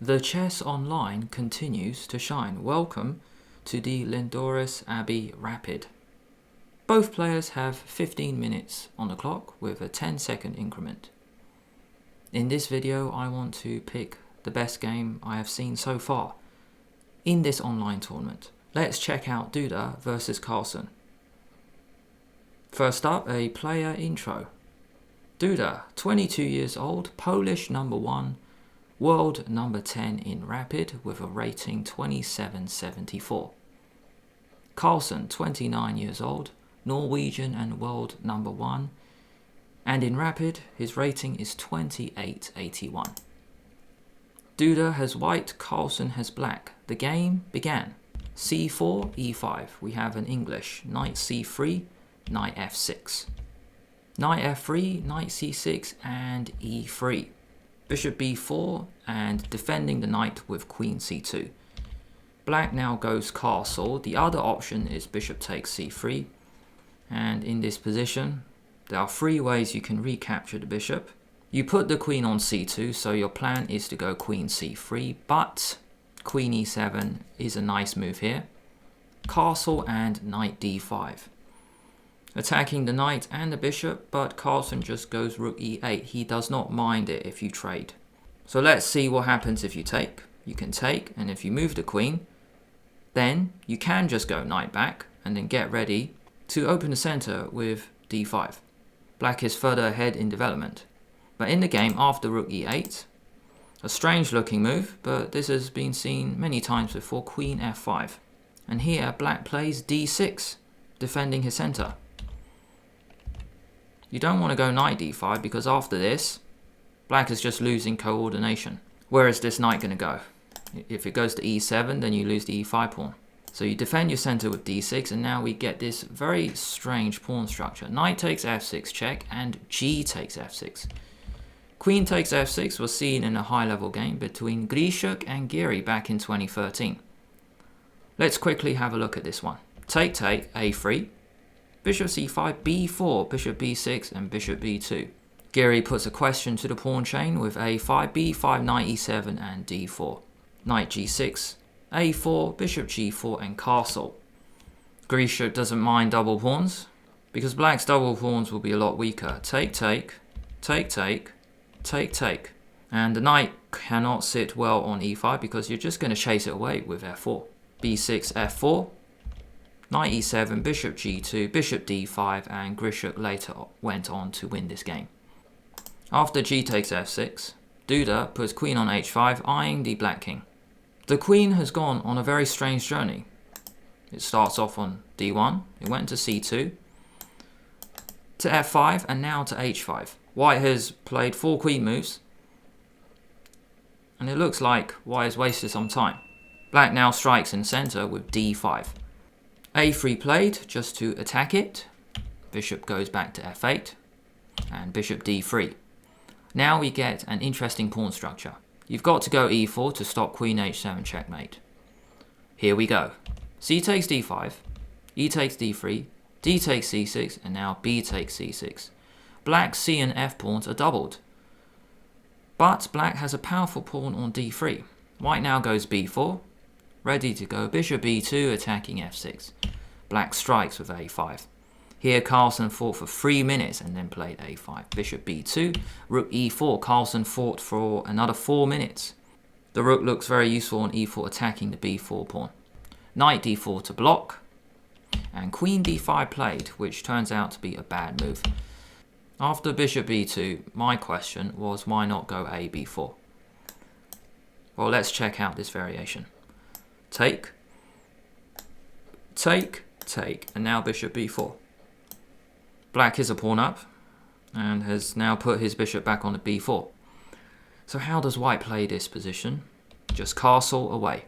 The chess online continues to shine. Welcome to the Lindores Abbey Rapid. Both players have 15 minutes on the clock with a 10-second increment. In this video, I want to pick the best game I have seen so far in this online tournament. Let's check out Duda versus Carlsen. First up, a player intro. Duda, 22 years old, Polish number 1, world number 10 in Rapid with a rating 2774. Carlsen, 29 years old, Norwegian and world number 1, and in Rapid his rating is 2881. Duda has white, Carlsen has black. The game began. c4, e5. We have an English. Knight c3, knight f6. Knight f3, knight c6 and e3. Bishop b4 and defending the knight with queen c2. Black now goes castle. The other option is bishop takes c3. And in this position, there are 3 ways you can recapture the bishop. You put the queen on c2, so your plan is to go queen c3, but queen e7 is a nice move here. Castle and knight d5. Attacking the knight and the bishop, but Carlsen just goes rook e8. He does not mind it if you trade. So let's see what happens if you take. You can take, and if you move the queen, then you can just go knight back and then get ready to open the center with d5. Black is further ahead in development. But in the game after rook e8, a strange looking move, but this has been seen many times before, queen f5. And here black plays d6, defending his center. You don't want to go knight d5 because after this, black is just losing coordination. Where is this knight going to go? If it goes to e7, then you lose the e5 pawn. So you defend your center with d6, and now we get this very strange pawn structure. Knight takes f6 check, and g takes f6. Queen takes f6 was seen in a high-level game between Grishuk and Giri back in 2013. Let's quickly have a look at this one. Take, a3. Bishop c5, b4, bishop b6, and bishop b2. Giri puts a question to the pawn chain with a5, b5, knight e7, and d4. Knight g6, a4, bishop g4, and castle. Grishuk doesn't mind double pawns, because black's double pawns will be a lot weaker. Take, take, take, take, take, take. And the knight cannot sit well on e5 because you're just going to chase it away with f4. b6, f4. Knight e7, bishop g2, bishop d5, and Grishuk later went on to win this game. After g takes f6, Duda puts queen on h5, eyeing the black king. The queen has gone on a very strange journey. It starts off on d1, it went to c2, to f5, and now to h5. White has played 4 queen moves, and it looks like white has wasted some time. Black now strikes in center with d5. a3 played just to attack it. Bishop goes back to f8 and bishop d3. Now we get an interesting pawn structure. You've got to go e4 to stop queen h7 checkmate. Here we go. C takes d5, e takes d3, d takes c6, and now b takes c6. Black's c and f pawns are doubled. But black has a powerful pawn on d3. White now goes b4. Ready to go bishop b2, attacking f6. Black strikes with a5. Here Carlsen fought for 3 minutes and then played a5. Bishop b2, rook e4. Carlsen fought for another 4 minutes. The rook looks very useful on e4, attacking the b4 pawn. Knight d4 to block. And queen d5 played, which turns out to be a bad move. After bishop b2, my question was why not go a b4? Well, let's check out this variation. Take, take, take, and now bishop b4. Black is a pawn up and has now put his bishop back on the b4. So how does white play this position? Just castle away.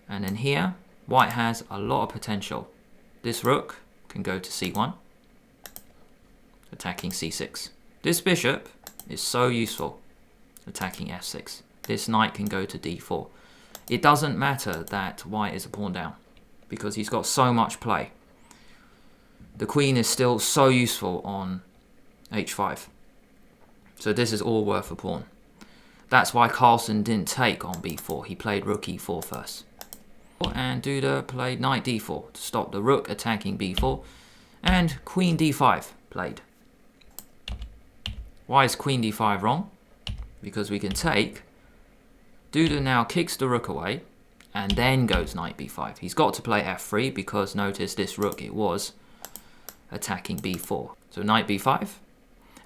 And then here, white has a lot of potential. This rook can go to c1, attacking c6. This bishop is so useful, attacking f6. This knight can go to d4. It doesn't matter that white is a pawn down because he's got so much play. The queen is still so useful on h5. So this is all worth a pawn. That's why Carlsen didn't take on b4. He played rook e4 first. And Duda played knight d4 to stop the rook attacking b4. And queen d5 played. Why is queen d5 wrong? Because we can take. Duda now kicks the rook away and then goes knight b5. He's got to play f3 because notice this rook, it was attacking b4. So knight b5.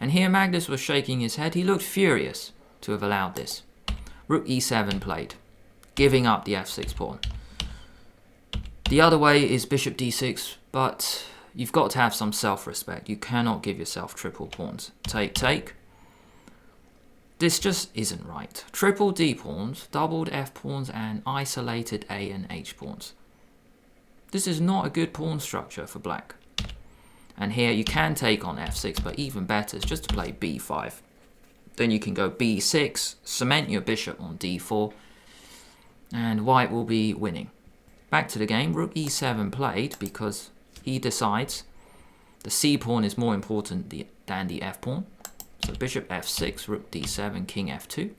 And here Magnus was shaking his head. He looked furious to have allowed this. Rook e7 played, giving up the f6 pawn. The other way is bishop d6, but you've got to have some self-respect. You cannot give yourself triple pawns. Take, take. This just isn't right. Triple d pawns, doubled f pawns, and isolated a and h pawns. This is not a good pawn structure for black. And here you can take on f6, but even better is just to play b5. Then you can go b6, cement your bishop on d4, and white will be winning. Back to the game, rook e7 played because he decides the c pawn is more important than the f pawn. So bishop f6, rook d7, king f2.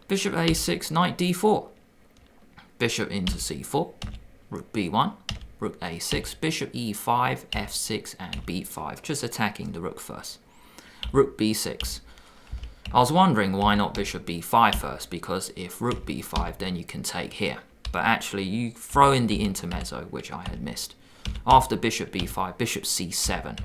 Bishop a6, knight d4. Bishop into c4, rook b1, rook a6, bishop e5, f6, and b5. Just attacking the rook first. Rook b6. I was wondering why not bishop b5 first, because if rook b5, then you can take here. But actually, you throw in the intermezzo, which I had missed. After bishop b5, bishop c7.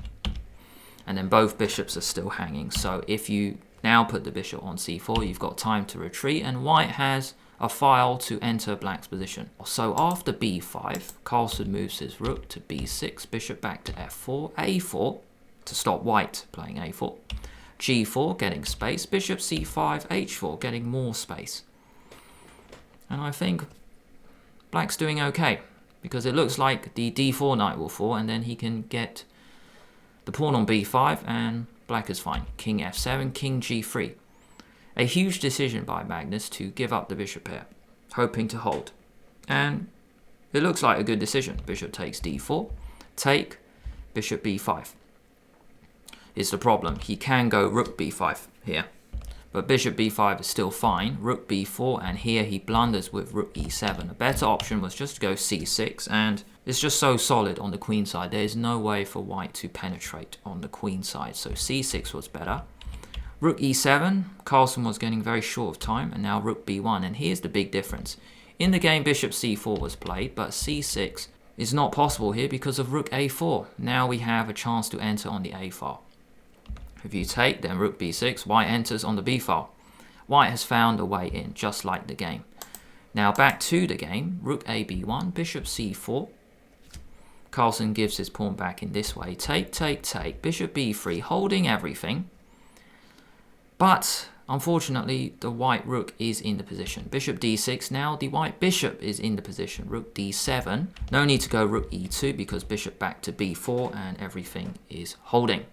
And then both bishops are still hanging. So if you now put the bishop on c4, you've got time to retreat, and white has a file to enter black's position. So after b5, Carlsen moves his rook to b6, bishop back to f4, a4 to stop white playing a4, g4 getting space, bishop c5, h4 getting more space. And I think black's doing okay, because it looks like the d4 knight will fall, and then he can get the pawn on b5, and black is fine. King f7, king g3. A huge decision by Magnus to give up the bishop pair, hoping to hold. And it looks like a good decision. Bishop takes d4, take, bishop b5. Is the problem. He can go rook b5 here, but bishop b5 is still fine. Rook b4, and here he blunders with rook e7. A better option was just to go c6, and it's just so solid on the queen side. There is no way for white to penetrate on the queen side, so c6 was better. Rook e7, Carlsen was getting very short of time, and now rook b1, and here's the big difference. In the game, bishop c4 was played, but c6 is not possible here because of rook a4. Now we have a chance to enter on the a file. If you take, then rook b6, white enters on the b file. White has found a way in, just like the game. Now back to the game, rook a b1, bishop c4. Carlsen gives his pawn back in this way. Take, take, take, bishop b3, holding everything. But unfortunately, the white rook is in the position. Bishop d6, now the white bishop is in the position. Rook d7. No need to go rook e2 because bishop back to b4 and everything is holding.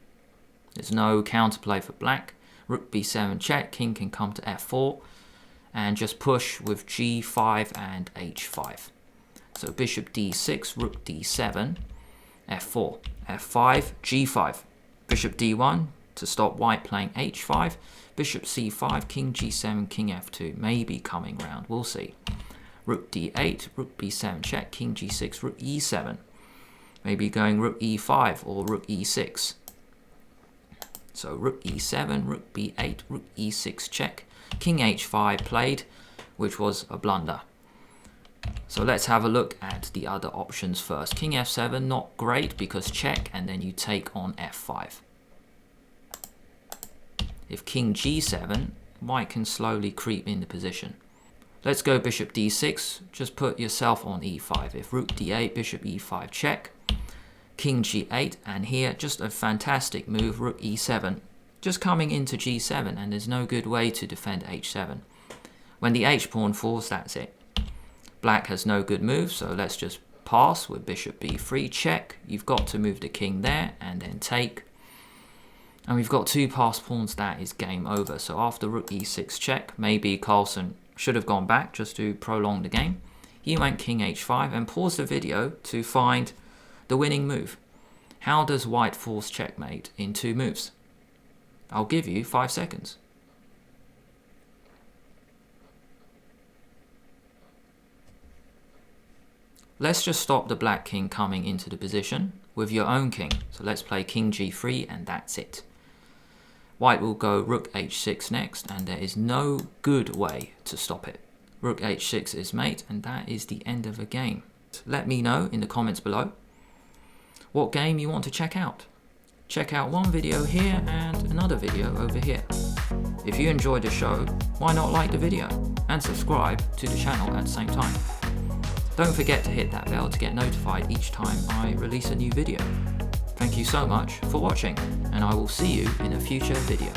There's no counterplay for black. Rook b7 check, king can come to f4 and just push with g5 and h5. So bishop d6, rook d7, f4, f5, g5, bishop d1 to stop white playing h5, bishop c5, king g7, king f2, maybe coming round, we'll see. Rook d8, rook b7 check, king g6, rook e7, maybe going rook e5 or rook e6. So rook e7, rook b8, rook e6 check, king h5 played, which was a blunder. So let's have a look at the other options first. King f7, not great because check, and then you take on f5. If king g7, white can slowly creep in the position. Let's go bishop d6, just put yourself on e5. If rook d8, bishop e5 check, king g8, and here just a fantastic move, rook e7. Just coming into g7, and there's no good way to defend h7. When the h-pawn falls, that's it. Black has no good move, so let's just pass with bishop b3, check. You've got to move the king there, and then take. And we've got two passed pawns, that is game over. So after rook e6 check, maybe Carlsen should have gone back just to prolong the game. He went king h5 and paused the video to find the winning move. How does white force checkmate in two moves? I'll give you 5 seconds. Let's just stop the black king coming into the position with your own king. So let's play king g3 and that's it. White will go rook h6 next, and there is no good way to stop it. Rook h6 is mate, and that is the end of the game. Let me know in the comments below what game you want to check out. Check out one video here and another video over here. If you enjoyed the show, why not like the video and subscribe to the channel at the same time. Don't forget to hit that bell to get notified each time I release a new video. Thank you so much for watching, and I will see you in a future video.